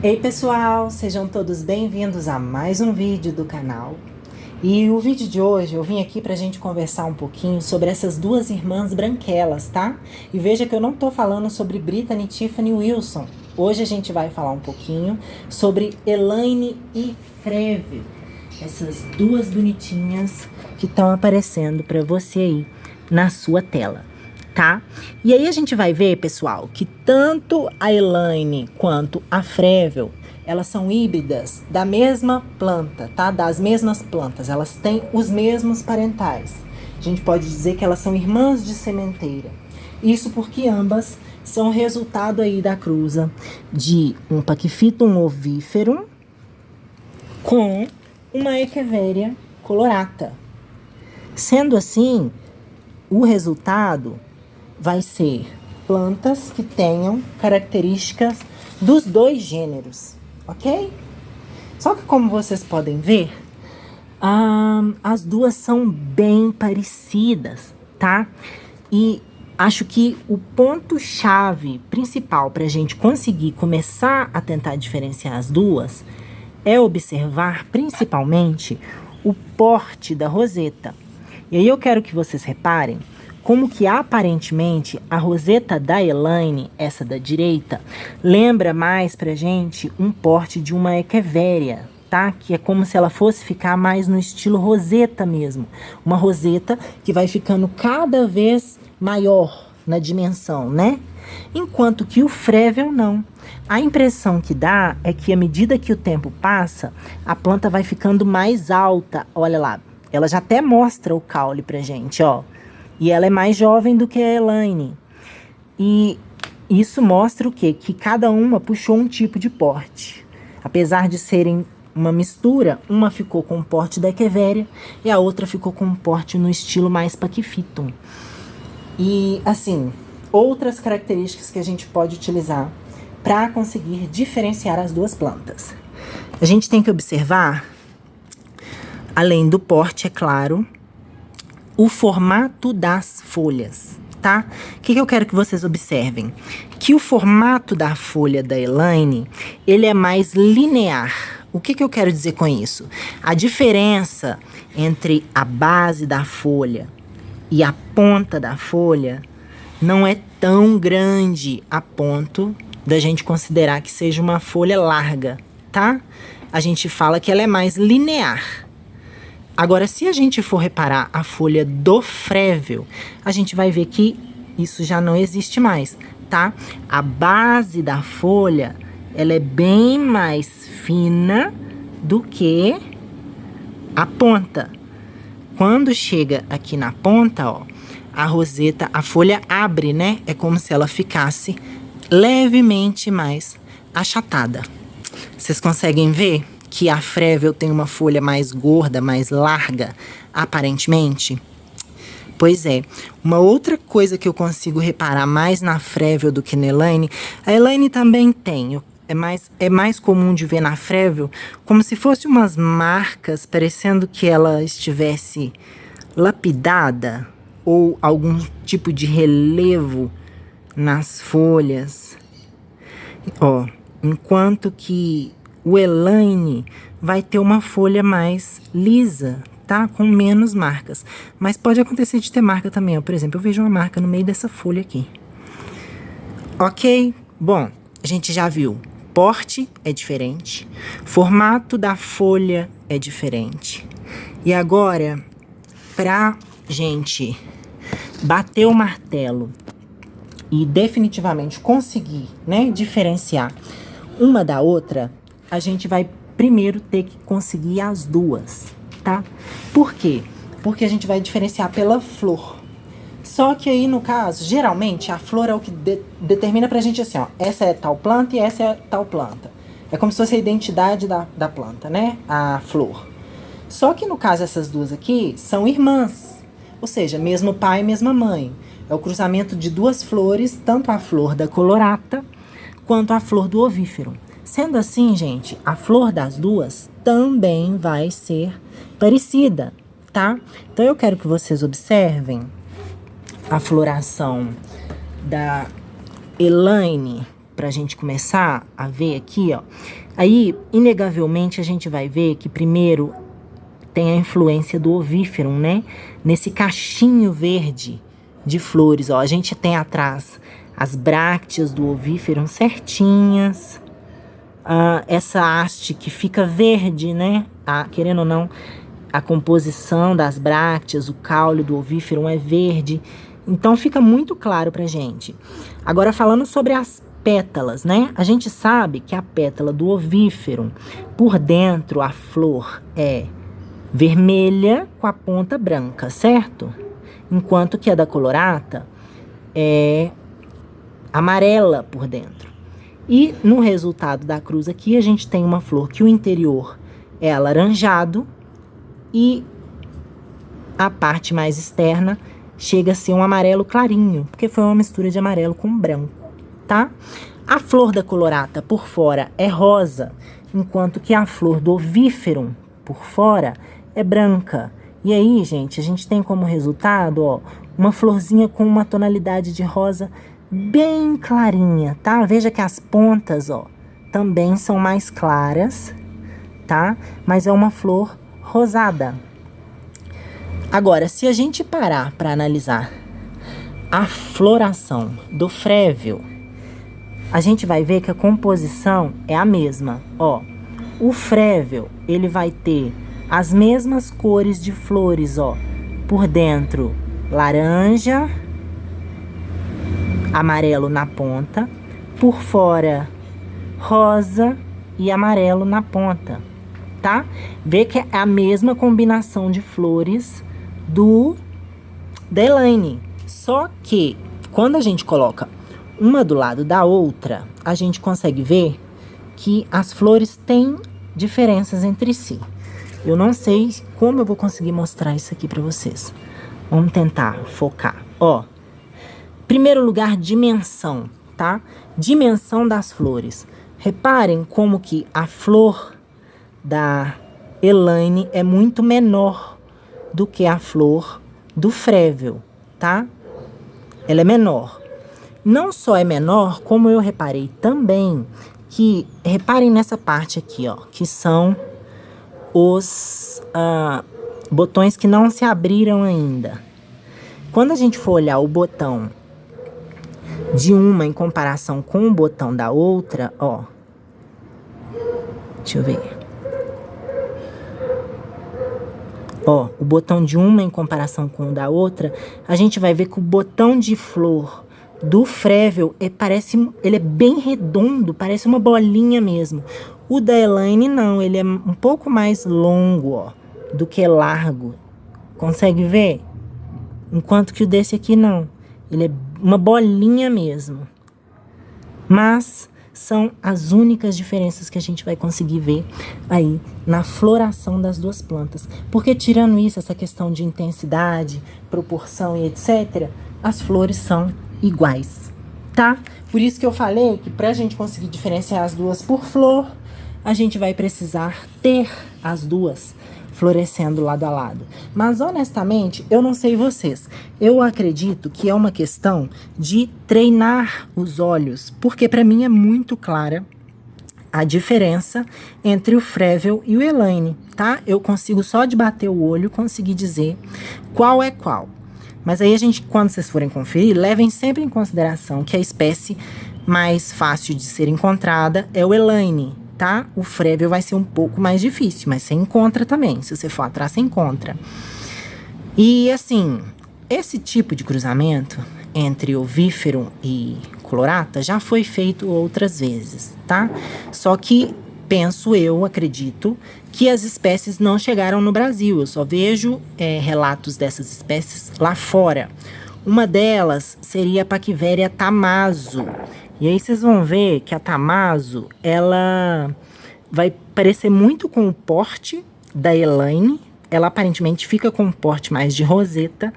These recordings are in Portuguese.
Ei pessoal, sejam todos bem-vindos a mais um vídeo do canal. E o vídeo de hoje eu vim aqui pra gente conversar um pouquinho sobre essas duas irmãs branquelas, tá? E veja que eu não tô falando sobre Brittany, Tiffany Wilson. Hoje a gente vai falar um pouquinho sobre Elaine e Fréville. Essas duas bonitinhas que estão aparecendo pra você aí na sua tela, tá? E aí a gente vai ver, pessoal, que tanto a Elaine quanto a Fréville, elas são híbridas da mesma planta, tá? Das mesmas plantas, elas têm os mesmos parentais. A gente pode dizer que elas são irmãs de sementeira. Isso porque ambas são resultado aí da cruza de um Pachyphytum ovíferum com uma Echeveria colorata. Sendo assim, o resultado vai ser plantas que tenham características dos dois gêneros, ok? Só que como vocês podem ver, as duas são bem parecidas, tá? E acho que o ponto-chave principal para a gente conseguir começar a tentar diferenciar as duas é observar principalmente o porte da roseta. E aí eu quero que vocês reparem como que aparentemente a roseta da Elaine, essa da direita, lembra mais pra gente um porte de uma Echeveria, tá? Que é como se ela fosse ficar mais no estilo roseta mesmo. Uma roseta que vai ficando cada vez maior na dimensão, né? Enquanto que o Fréville não. A impressão que dá é que à medida que o tempo passa, a planta vai ficando mais alta. Olha lá, ela já até mostra o caule pra gente, ó. E ela é mais jovem do que a Elaine. E isso mostra o quê? Que cada uma puxou um tipo de porte. Apesar de serem uma mistura, uma ficou com o porte da Echeveria e a outra ficou com um porte no estilo mais Pachyphytum. E, assim, outras características que a gente pode utilizar para conseguir diferenciar as duas plantas. A gente tem que observar, além do porte, é claro, o formato das folhas, tá? O que eu quero que vocês observem? Que o formato da folha da Elaine, ele é mais linear. O que eu quero dizer com isso? A diferença entre a base da folha e a ponta da folha não é tão grande a ponto da gente considerar que seja uma folha larga, tá? A gente fala que ela é mais linear. Agora, se a gente for reparar a folha do Fréville, a gente vai ver que isso já não existe mais, tá? A base da folha, ela é bem mais fina do que a ponta. Quando chega aqui na ponta, ó, a roseta, a folha abre, né? É como se ela ficasse levemente mais achatada. Vocês conseguem ver que a Fréville tem uma folha mais gorda, mais larga, aparentemente? Pois é. Uma outra coisa que eu consigo reparar mais na Fréville do que na Elaine, a Elaine também tem. É mais comum de ver na Fréville como se fossem umas marcas, parecendo que ela estivesse lapidada ou algum tipo de relevo nas folhas. Ó, enquanto que o Elaine vai ter uma folha mais lisa, tá? Com menos marcas. Mas pode acontecer de ter marca também, ó. Por exemplo, eu vejo uma marca no meio dessa folha aqui. Ok? Bom, a gente já viu. Porte é diferente. Formato da folha é diferente. E agora, pra gente bater o martelo e definitivamente conseguir, né, diferenciar uma da outra, a gente vai primeiro ter que conseguir as duas, tá? Por quê? Porque a gente vai diferenciar pela flor. Só que aí, no caso, geralmente, a flor é o que determina pra gente assim, ó. Essa é tal planta e essa é tal planta. É como se fosse a identidade da planta, né? A flor. Só que, no caso, essas duas aqui são irmãs. Ou seja, mesmo pai, mesma mãe. É o cruzamento de duas flores, tanto a flor da colorata quanto a flor do ovífero. Sendo assim, gente, a flor das duas também vai ser parecida, tá? Então, eu quero que vocês observem a floração da Elaine pra gente começar a ver aqui, ó. Aí, inegavelmente, a gente vai ver que primeiro tem a influência do ovífero, né? Nesse cachinho verde de flores, ó. A gente tem atrás as brácteas do ovífero certinhas. Essa haste que fica verde, né? Querendo ou não, a composição das brácteas, o caule do ovífero é verde. Então fica muito claro pra gente. Agora falando sobre as pétalas, né? A gente sabe que a pétala do ovífero, por dentro a flor é vermelha com a ponta branca, certo? Enquanto que a da colorata é amarela por dentro. E no resultado da cruz aqui, a gente tem uma flor que o interior é alaranjado e a parte mais externa chega a ser um amarelo clarinho, porque foi uma mistura de amarelo com branco, tá? A flor da colorata por fora é rosa, enquanto que a flor do ovífero por fora é branca. E aí, gente, a gente tem como resultado, ó, uma florzinha com uma tonalidade de rosa bem clarinha, tá? Veja que as pontas, ó, também são mais claras, tá? Mas é uma flor rosada. Agora, se a gente parar para analisar a floração do frével, a gente vai ver que a composição é a mesma, ó. O frével, ele vai ter as mesmas cores de flores, ó. Por dentro, laranja, amarelo na ponta, por fora rosa e amarelo na ponta, tá? Vê que é a mesma combinação de flores da Elaine, só que quando a gente coloca uma do lado da outra, a gente consegue ver que as flores têm diferenças entre si. Eu não sei como eu vou conseguir mostrar isso aqui para vocês. Vamos tentar focar, ó. Primeiro lugar, dimensão, tá? Dimensão das flores. Reparem como que a flor da Elaine é muito menor do que a flor do frével, tá? Ela é menor. Não só é menor, como eu reparei também que, reparem nessa parte aqui, ó, que são os botões que não se abriram ainda. Quando a gente for olhar o botão de uma em comparação com o botão da outra, ó. Deixa eu ver. Ó, o botão de uma em comparação com o da outra, a gente vai ver que o botão de flor do frével ele é bem redondo, parece uma bolinha mesmo. O da Elaine não, ele é um pouco mais longo, ó, do que largo. Consegue ver? Enquanto que o desse aqui não. Ele é uma bolinha mesmo. Mas são as únicas diferenças que a gente vai conseguir ver aí na floração das duas plantas. Porque tirando isso, essa questão de intensidade, proporção e etc., as flores são iguais, tá? Por isso que eu falei que pra gente conseguir diferenciar as duas por flor, a gente vai precisar ter as duas florescendo lado a lado. Mas, honestamente, eu não sei vocês. Eu acredito que é uma questão de treinar os olhos, porque para mim é muito clara a diferença entre o frével e o Elaine, tá? Eu consigo só de bater o olho conseguir dizer qual é qual. Mas aí quando vocês forem conferir, levem sempre em consideração que a espécie mais fácil de ser encontrada é o Elaine, tá? O frével vai ser um pouco mais difícil, mas você encontra também. Se você for atrás, você encontra. E assim, esse tipo de cruzamento entre ovífero e colorata já foi feito outras vezes, tá? Só que acredito que as espécies não chegaram no Brasil. Eu só vejo relatos dessas espécies lá fora. Uma delas seria a Paquivéria tamazo. E aí vocês vão ver que a tamazo, ela vai parecer muito com o porte da Elaine. Ela aparentemente fica com um porte mais de roseta,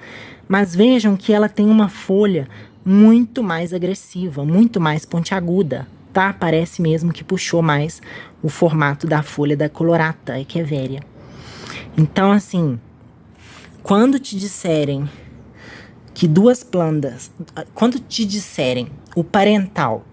mas vejam que ela tem uma folha muito mais agressiva, muito mais pontiaguda, tá? Parece mesmo que puxou mais o formato da folha da colorata echeveria. Então, assim, quando te disserem que duas plantas, quando te disserem o parental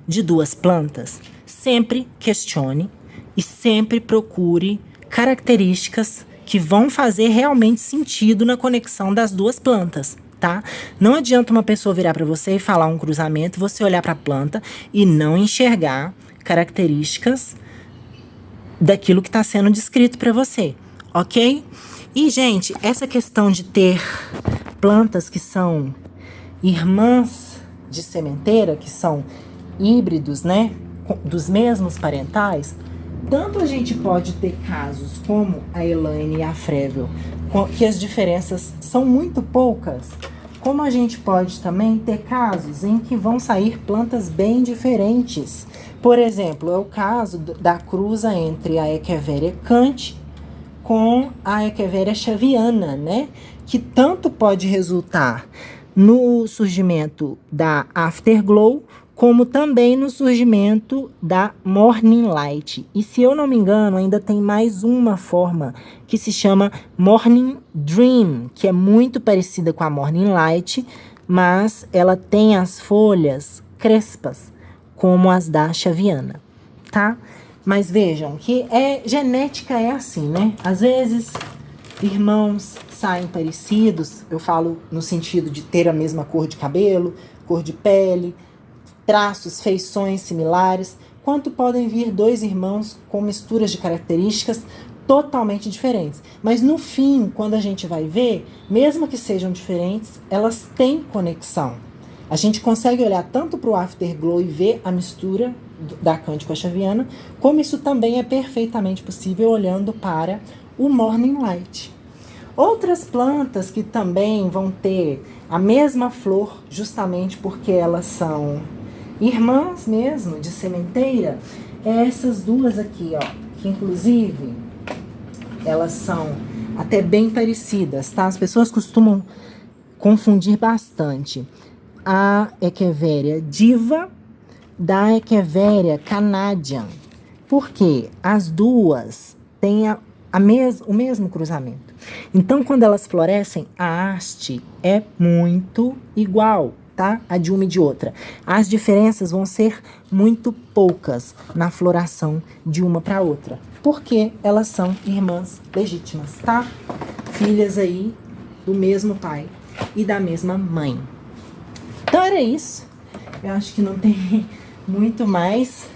de duas plantas, sempre questione e sempre procure características que vão fazer realmente sentido na conexão das duas plantas, tá? Não adianta uma pessoa virar para você e falar um cruzamento, você olhar para a planta e não enxergar características daquilo que está sendo descrito para você, ok? E, gente, essa questão de ter plantas que são irmãs de sementeira, que são híbridos, né, dos mesmos parentais, tanto a gente pode ter casos como a Elaine e a Frével, que as diferenças são muito poucas, como a gente pode também ter casos em que vão sair plantas bem diferentes. Por exemplo, é o caso da cruza entre a Echeveria cante com a Echeveria xaviana, né? Que tanto pode resultar no surgimento da Afterglow, como também no surgimento da Morning Light. E se eu não me engano, ainda tem mais uma forma que se chama Morning Dream, que é muito parecida com a Morning Light, mas ela tem as folhas crespas, como as da xaviana, tá? Mas vejam que genética é assim, né? Às vezes, irmãos saem parecidos, eu falo no sentido de ter a mesma cor de cabelo, cor de pele, traços, feições similares, quanto podem vir dois irmãos com misturas de características totalmente diferentes. Mas no fim, quando a gente vai ver, mesmo que sejam diferentes, elas têm conexão. A gente consegue olhar tanto para o Afterglow e ver a mistura da cante com a xaviana, como isso também é perfeitamente possível olhando para o Morning Light. Outras plantas que também vão ter a mesma flor, justamente porque elas são irmãs mesmo, de sementeira, é essas duas aqui, ó, que inclusive elas são até bem parecidas, tá? As pessoas costumam confundir bastante a Echeveria diva da Echeveria Canadian, porque as duas têm o mesmo cruzamento. Então, quando elas florescem, a haste é muito igual, tá? A de uma e de outra. As diferenças vão ser muito poucas na floração de uma para outra, porque elas são irmãs legítimas, tá? Filhas aí do mesmo pai e da mesma mãe. Então era isso. Eu acho que não tem muito mais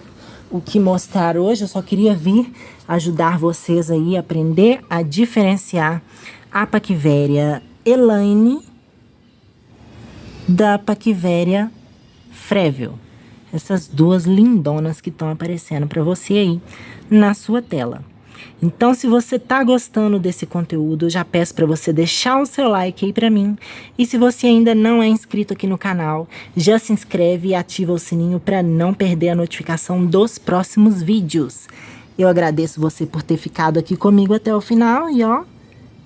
o que mostrar hoje. Eu só queria vir ajudar vocês aí a aprender a diferenciar a Paquivéria Elaine da Paquivéria Frével. Essas duas lindonas que estão aparecendo para você aí na sua tela. Então, se você tá gostando desse conteúdo, eu já peço para você deixar o seu like aí para mim. E se você ainda não é inscrito aqui no canal, já se inscreve e ativa o sininho para não perder a notificação dos próximos vídeos. Eu agradeço você por ter ficado aqui comigo até o final e ó,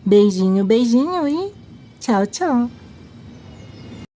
beijinho, beijinho e tchau, tchau.